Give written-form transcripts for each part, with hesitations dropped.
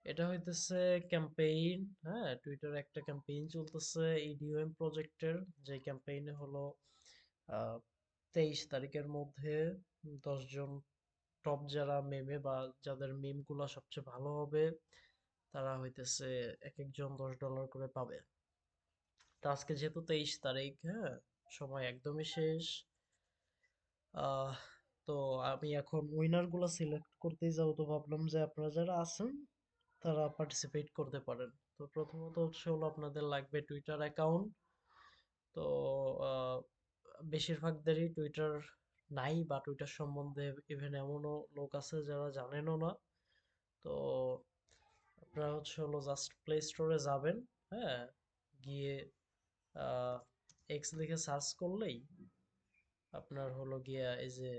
এটা হইতেছে ক্যাম্পেইন। হ্যাঁ, টুইটারে একটা ক্যাম্পেইন চলতেছে ইডিওএম প্রজেক্টের, যে ক্যাম্পেইনে হলো 23 তারিখের মধ্যে 10 জন টপ যারা মেমে বা যাদের মিম গুলা সবচেয়ে ভালো হবে তারা হইতেছে এক একজন $10 করে পাবে। তো আজকে যেহেতু 23 তারিখ, হ্যাঁ, সময় একদমই শেষ। আহ তো আমি এখন উইনার গুলা সিলেক্ট করতেই যাবো, তো ভাবলাম যে আপনারা যারা আছেন তারা পার্টিসিপেট করতে পারেন। তো প্রথমত হচ্ছে হলো আপনাদের লাগবে টুইটার অ্যাকাউন্ট। তো আহ, বেশিরভাগদেরই টুইটার নাই, বা টুইটার সম্বন্ধে ইভেন এমনও লোক আছে যারা জানেনও না। তো আপনারা হচ্ছে হলো জাস্ট প্লে স্টোরে যাবেন, হ্যাঁ, গিয়ে এক্স লিখে সার্চ করলেই আপনার হলো গিয়া এই যে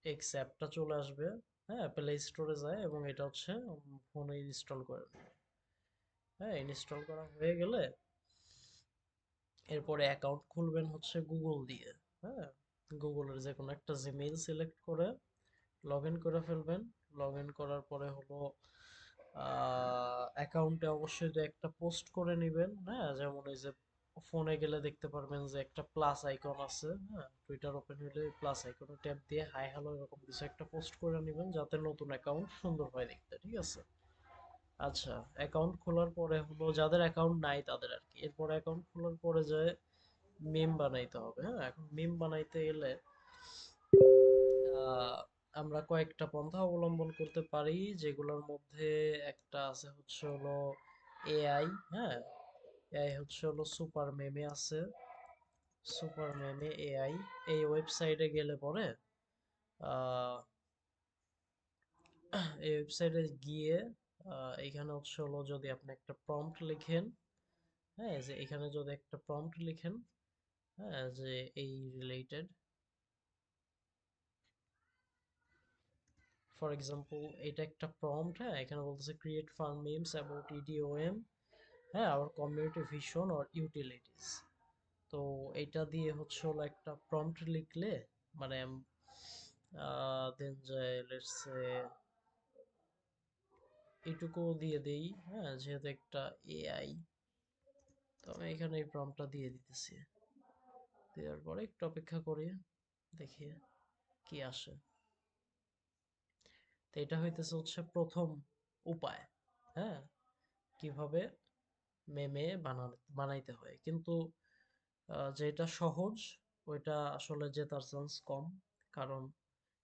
এক্স অ্যাপটা চলে আসবে। হ্যাঁ, প্লে স্টোরে যায় এবং এটা হচ্ছে ফোনে ইনস্টল করে নেবেন। হ্যাঁ, ইনস্টল করা হয়ে গেলে এরপরে অ্যাকাউন্ট খুলবেন হচ্ছে গুগল দিয়ে। হ্যাঁ, গুগলের যে কোনো একটা জিমেইল সিলেক্ট করে লগ ইন করে ফেলবেন। লগ ইন করার পরে হলো অ্যাকাউন্টে অবশ্যই দু একটা পোস্ট করে নেবেন। হ্যাঁ, যেমন এই যে ফোনে গেলে দেখতে পারবেন যে একটা প্লাস আইকন আছে। হ্যাঁ, টুইটার ওপেন হলে প্লাস আইকনে ট্যাপ দিয়ে হাই হ্যালো এরকম কিছু একটা পোস্ট করে নেবেন যাতে নতুন অ্যাকাউন্ট সুন্দর হয় দেখতে, ঠিক আছে? আচ্ছা, অ্যাকাউন্ট খোলার পরে হলো যাদের অ্যাকাউন্ট নাই তাদের আর কি, এরপর অ্যাকাউন্ট খোলার পরে যে মিম বানাইতে হবে। হ্যাঁ, এখন মিম বানাইতে গেলে আহ, আমরা কয়েকটা পন্থা অবলম্বন করতে পারি, যেগুলোর মধ্যে একটা আছে হচ্ছে হলো এআই। হ্যাঁ, এআই হচ্ছে হলো সুপার মেমে আছে। সুপার মেমে এআই এই ওয়েবসাইটে গেলে পরে আহ, এই ওয়েবসাইটে গিয়ে এখানে হচ্ছে হলো যদি আপনি একটা প্রম্পট লিখেন, হ্যাঁ, যে এখানে যদি একটা প্রম্পট লিখেন, হ্যাঁ, যে এই রিলেটেড, ফর এক্সাম্পল এটা একটা প্রম্পট। হ্যাঁ, এখানে বলতেছে ক্রিয়েট ফান মিমস অ্যাবাউট ইডিওএম, হ্যাঁ, our community vision or utilities. তো এটা দিয়ে হচ্ছে হলো একটা প্রম্পট লিখলে, মানে দেন যায় লেটস সে এটুকু দিয়ে দেই। হ্যাঁ, যেহেতু একটা এআই, তো আমি এখানে এই প্রম্পটটা দিয়ে দিতেছি। দেওয়ার পরে একটু অপেক্ষা করি, দেখি কি আসে। তো এটা হইতেছে হচ্ছে প্রথম উপায়। হ্যাঁ, কিভাবে মেমে বানাইতে হয়, কিন্তু যেটা সহজ ওইটা আসলে জেতার চান্স কম, কারণ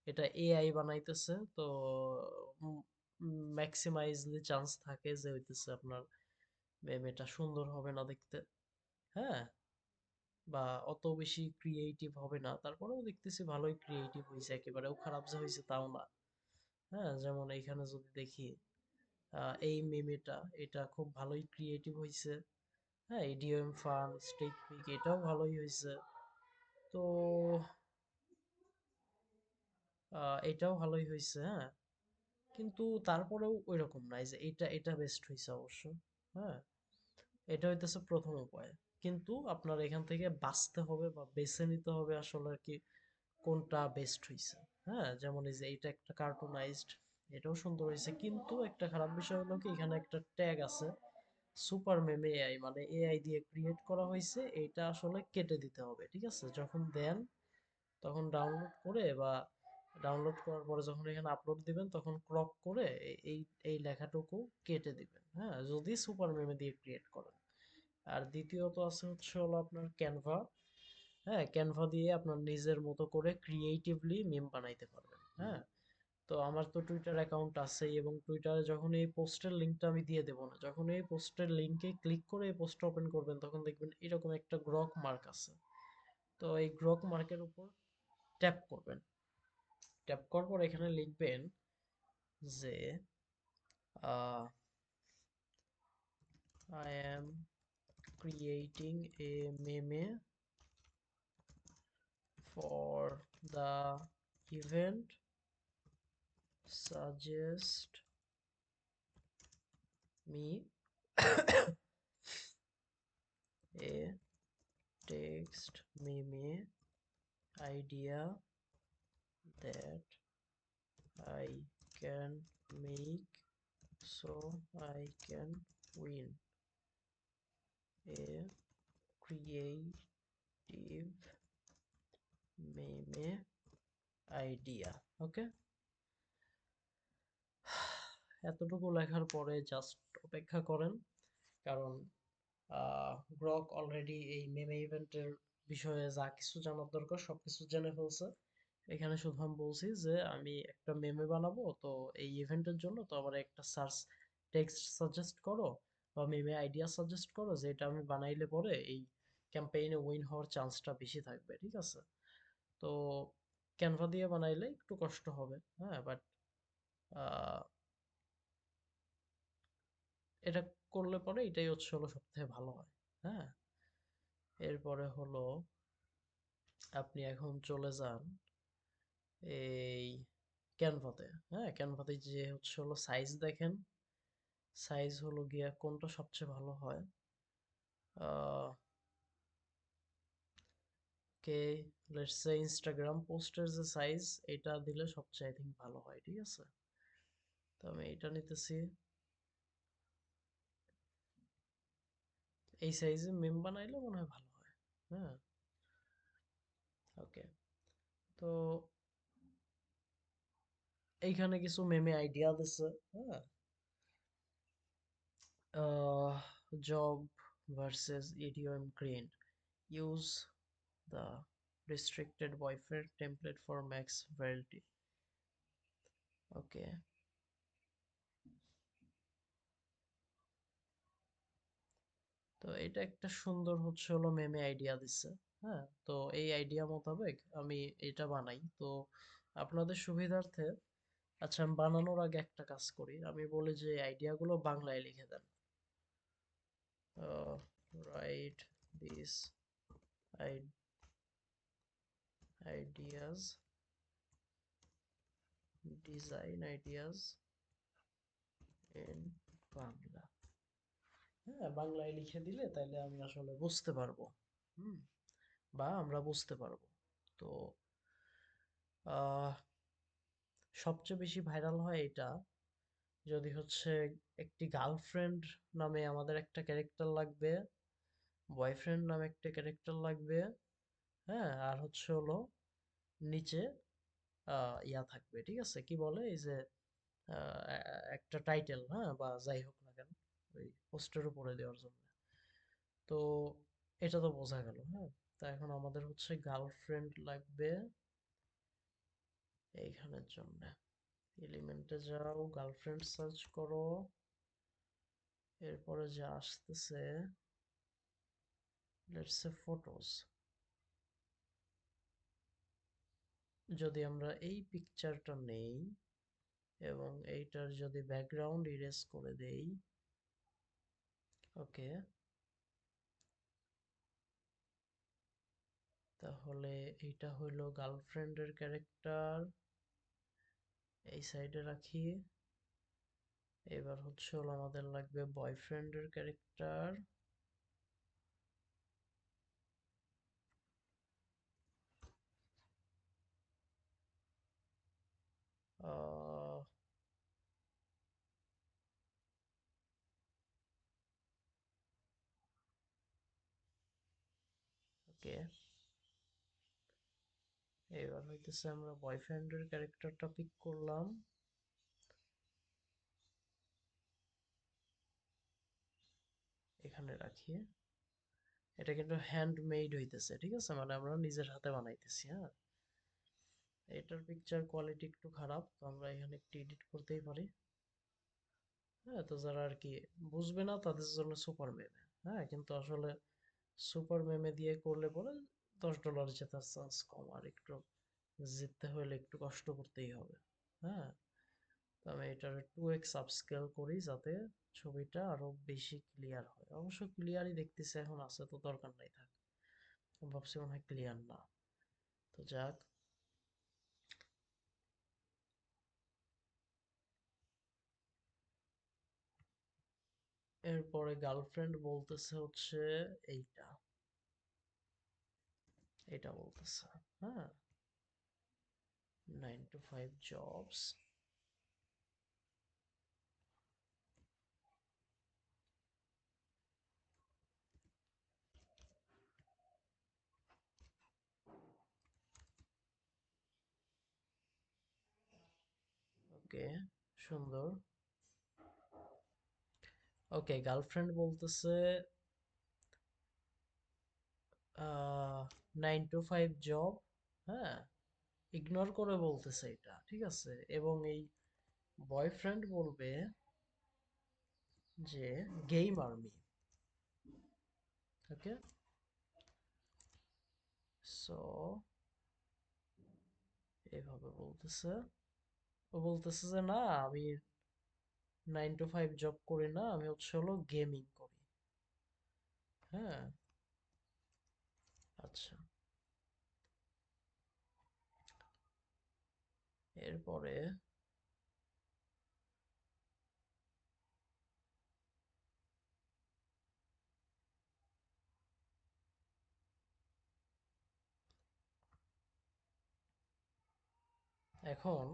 এটা এআই বানাইতেছে। তো ম্যাক্সিমাইজলি চান্স থাকে যে হইতেছে আপনার মেমেটা সুন্দর হবে না দেখতে। হ্যাঁ, বা অত বেশি ক্রিয়েটিভ হবে না, তারপরেও দেখতেছি ভালোই ক্রিয়েটিভ হয়েছে, একেবারেও খারাপ যে হয়েছে তাও না। হ্যাঁ, যেমন এইখানে যদি দেখি এই মেমেটা, এটা খুব ভালোই ক্রিয়েটিভ হয়েছে। হ্যাঁ, ইডিওএম ফান স্টেক পিক এটাও ভালোই হয়েছে। তো এটাও ভালোই হয়েছে। হ্যাঁ, কিন্তু তারপরেও ওই রকম নাই যে এটা এটা বেস্ট হয়েছে অবশ্য। হ্যাঁ, এটা হইতেছে প্রথম উপায়। কিন্তু আপনার এখান থেকে বাছতে হবে বা বেছে নিতে হবে আসলে আর কি কোনটা বেস্ট হয়েছে। হ্যাঁ, যেমন এই যে এটা একটা কার্টুনাইজড, এটাও সুন্দর হয়েছে, কিন্তু একটা খারাপ বিষয় হলো কি এখানে একটা ট্যাগ আছে সুপার মেমে এআই, মানে এআই দিয়ে ক্রিয়েট করা হয়েছে, এটা আসলে কেটে দিতে হবে। ঠিক আছে, যখন দেন তখন ডাউনলোড করে বা ডাউনলোড করার পরে যখন এখানে আপলোড দিবেন তখন ক্রপ করে এই এই লেখাটুকু কেটে দিবেন। হ্যাঁ, যদি সুপার মেমে দিয়ে ক্রিয়েট করেন। আর দ্বিতীয়ত আছে হচ্ছে হলো আপনার ক্যানভা। হ্যাঁ, ক্যানভা দিয়ে আপনার নিজের মতো করে ক্রিয়েটিভলি মিম বানাইতে পারবেন। হ্যাঁ, তো আমার তো টুইটার অ্যাকাউন্ট আছেই, এবং টুইটারে যখন এই পোস্টের লিঙ্কটা আমি দিয়ে দেবো না, যখন এই পোস্টের লিঙ্কে ক্লিক করে এই পোস্টটা ওপেন করবেন তখন দেখবেন এরকম একটা গ্রক মার্ক আছে। তো এই গ্রক মার্কের উপর ট্যাপ করবেন। ট্যাপ করার পর এখানে লিখবেন যে I am creating a meme for the event. Suggest me a text meme idea that I can make so I can win a creative meme idea. ওকে, এতটুকু লেখার পরে জাস্ট অপেক্ষা করেন, কারণ গ্রক অলরেডি এই মেমে ইভেন্টের বিষয়ে যা কিছু জানার দরকার সবকিছু জেনে ফেলছে। এখানে শুধু আমি বলছি যে আমি একটা মেমে বানাবো, তো এই ইভেন্টের জন্য তো আমার একটা সার্চ টেক্সট সাজেস্ট করো বা মেমে আইডিয়া সাজেস্ট করো, যেটা আমি বানাইলে পরে এই ক্যাম্পেইনে উইন হওয়ার চান্সটা বেশি থাকবে, ঠিক আছে? তো ক্যানভা দিয়ে বানাইলে একটু কষ্ট হবে, হ্যাঁ, বাট এটা করলে পরে এটাই হচ্ছে হলো সব থেকে ভালো হয়। হ্যাঁ, এরপরে হলো আপনি এখন চলে যান এই ক্যানভাতে। হ্যাঁ, ক্যানভাতে যে হচ্ছে হলো সাইজ দেখেন, সাইজ হলো গিয়া কোনটা সবচেয়ে ভালো হয়। কে লেটস সে ইনস্টাগ্রাম পোস্টের যে সাইজ, এটা দিলে সবচেয়ে আই থিঙ্ক ভালো হয়, ঠিক আছে? তো আমি এটা নিতেছি, এই সাইজে মেম বানাইলে মনে হয় ভালো হয়। হ্যাঁ, ওকে। তো এইখানে কিছু মেমে আইডিয়া দিছে। হ্যাঁ, job versus idiom green. Use the restricted boyfriend template for max variety. Okay, তো এটা একটা সুন্দর হচ্ছে হলো মেমে আইডিয়া দিচ্ছে। হ্যাঁ, তো এই আইডিয়া মোতাবেক আমি এটা বানাই। তো আপনাদের সুবিধার্থে, আচ্ছা, আমি বানানোর আগে একটা কাজ করি, আমি বলি যে আইডিয়াগুলো বাংলায় লিখে দেন। Write this ideas, design ideas in Bangla. হ্যাঁ, বাংলায় লিখে দিলে তাইলে আমি আসলে বুঝতে পারবো। হুম, বা আমরা বুঝতে পারবো। তো আহ, সবচেয়ে বেশি ভাইরাল হয় এটা যদি হচ্ছে একটি গার্লফ্রেন্ড নামে আমাদের একটা ক্যারেক্টার লাগবে, বয়ফ্রেন্ড নামে একটা ক্যারেক্টার লাগবে, হ্যাঁ, আর হচ্ছে হলো নিচে ইয়া থাকবে, ঠিক আছে? কি বলে এই যে একটা টাইটেল, হ্যাঁ, বা যাই হোক না কেন, ওই পোস্টের উপরে দেওয়ার জন্য। তো এটা তো বোঝা গেল। হ্যাঁ, তা এখন আমাদের হচ্ছে গার্লফ্রেন্ড লাগবে এইখানের জন্য। এলিমেন্টে যাও, গার্লফ্রেন্ড সার্চ করো, এরপরে যা আসতেছে লেটস সে ফটোস। যদি আমরা এই পিকচারটা নেই এবং এইটার যদি ব্যাকগ্রাউন্ড ইরেজ করে দেই, ওকে, তাহলে এইটা হইলো গার্লফ্রেন্ডের ক্যারেক্টার, এই সাইডে রাখি। এবার হচ্ছে হলো আমাদের লাগবে বয়ফ্রেন্ডের ক্যারেক্টার। ওকে, এবার হইতেছে আমরা বয়ফ্রেন্ডের ক্যারেক্টারটা পিক করলাম, এখানে রাখি। এটা কিন্তু হ্যান্ডমেড হইতেছে, ঠিক আছে? মানে আমরা নিজের হাতে বানাইতেছি। হ্যাঁ, এটার পিকচার কোয়ালিটি একটু খারাপ, তো আমরা এখানে একটু এডিট করতেই পারি। হ্যাঁ, তো যারা আর কি বুঝবে না তাদের জন্য সুপার মেমে। হ্যাঁ, কিন্তু আসলে সুপার মেমে দিয়ে করলে পরে $10 জেতার চান্স কম, আর একটু জিততে হলে একটু কষ্ট করতেই হবে। হ্যাঁ, তো আমি এটার 2x আপস্কেল করি যাতে ছবিটা আরো বেশি ক্লিয়ার হয়। অবশ্য ক্লিয়ারই দেখতেছে এখন, আছে তো, দরকার নাই থাক। আমি ভাবছি মনে হয় ক্লিয়ার না, তো যাক। এরপরে গার্লফ্রেন্ড বলতেছে হচ্ছে এইটা, এটা বলতেছে। হ্যাঁ, 9 to 5 জবস, ওকে, সুন্দর। ওকে, গার্লফ্রেন্ড বলতেছে 9 to 5 জব, হ্যাঁ, ইগনোর করে বলতেছে এটা, ঠিক আছে। এবং এই বয়ফ্রেন্ড বলবে যে গেম আর্মি। ওকে, সো এভাবে বলতেছে। ও বলতেছে যে না, আমি 9 to 5 জব করি না, আমি হচ্ছে হলো গেমিং করি। হ্যাঁ, আচ্ছা। এরপরে এখন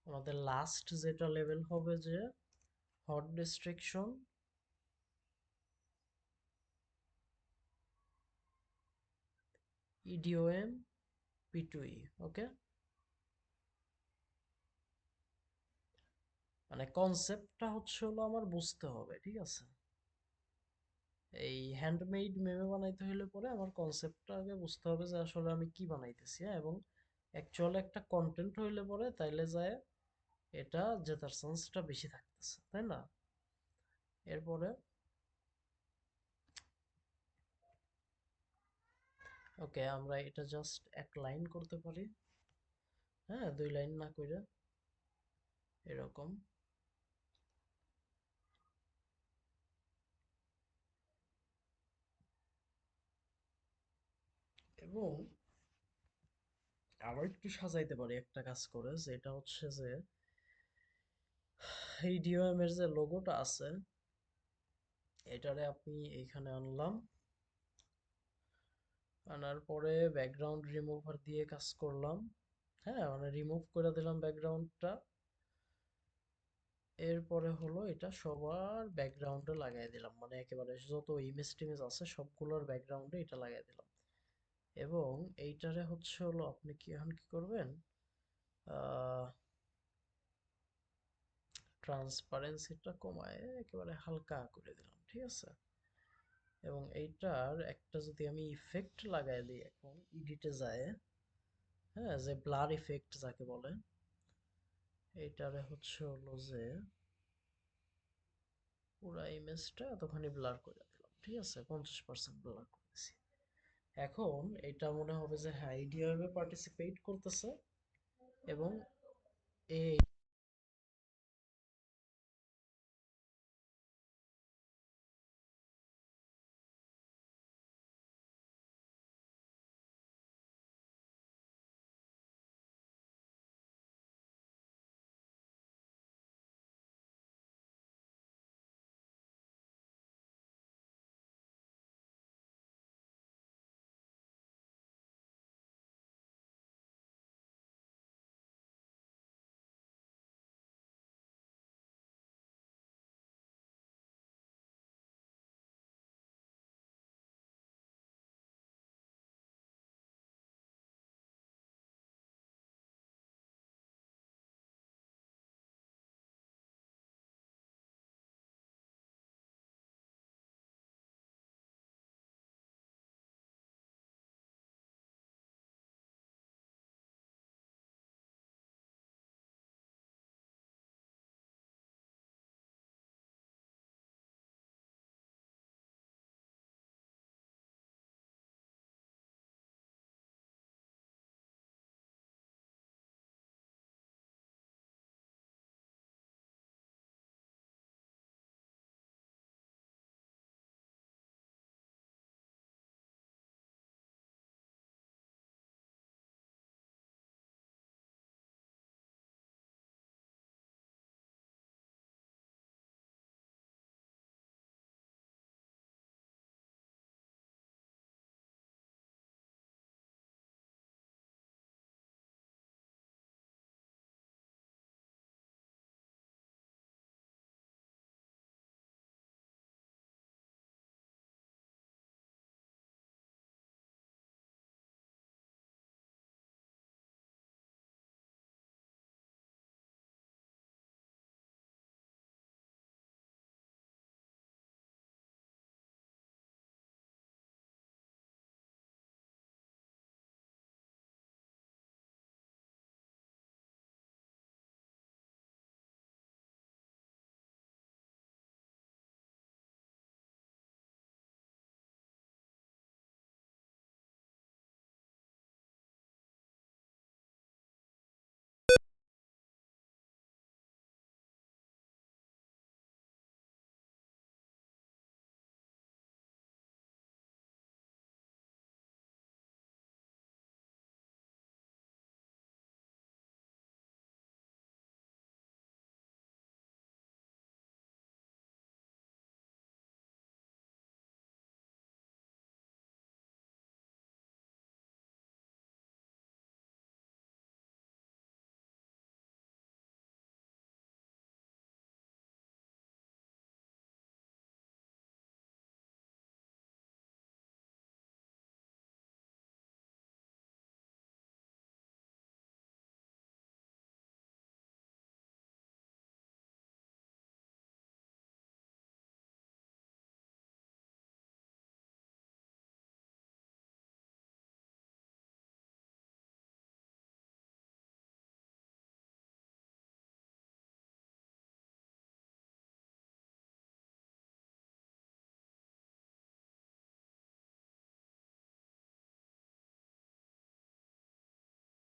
আমাদের লাস্ট যেটা লেভেল হবে যে হট ডিস্ট্রিকশন, ইডিওএম, পিটুই। ওকে, মানে কনসেপ্টটা হচ্ছে হলো আমার বুঝতে হবে, ঠিক আছে। এই হ্যান্ডমেড মেমে বানাইতে হলে পরে আমার কনসেপ্টটা আগে বুঝতে হবে যে আসলে আমি কি বানাইতেছি, হ্যাঁ, এবং অ্যাকচুয়াল একটা কন্টেন্ট হইলে পরে তাইলে যায় এটা জেতার চান্সটা বেশি থাকতেছে, তাই না? এরপরে ওকে, আমরা এটা জাস্ট এক লাইন করতে পারি, হ্যাঁ, 2 লাইন না কইরা এরকম। এবং আবার একটু সাজাইতে পারি একটা কাজ করে, যেটা হচ্ছে যে এই ডিওএম এর যে লোগোটা আছে, এটারে আপনি এইখানে আনলাম, আনার পরে ব্যাকগ্রাউন্ড রিমুভার দিয়ে কাজ করলাম, হ্যাঁ, মানে রিমুভ করে দিলাম ব্যাকগ্রাউন্ডটা। এরপরে হলো এটা সবার ব্যাকগ্রাউন্ডে লাগাই দিলাম, মানে একেবারে যত ইমেজ টিমেজ আছে সবগুলোর ব্যাকগ্রাউন্ডে এটা লাগাই দিলাম। এবং এইটারে হচ্ছে হলো আপনি কি এখন কি করবেন, ট্রান্সপারেন্সিটা কমায় একেবারে হালকা করে দিলাম, ঠিক আছে। এবং এইটার একটা যদি আমি ইফেক্ট লাগাই দিই, এখন এডিটে যায়, হ্যাঁ, যে ব্লার ইফেক্ট যাকে বলে, এইটারে হচ্ছে হলো যে পুরা ইমেজটা এতখানি ব্লার করে দিলাম, ঠিক আছে, 50% ব্লার করেছি। এখন এটা মনে হবে যে হ্যাঁ, এই ডিওএমে পার্টিসিপেট করতেছে, এবং এই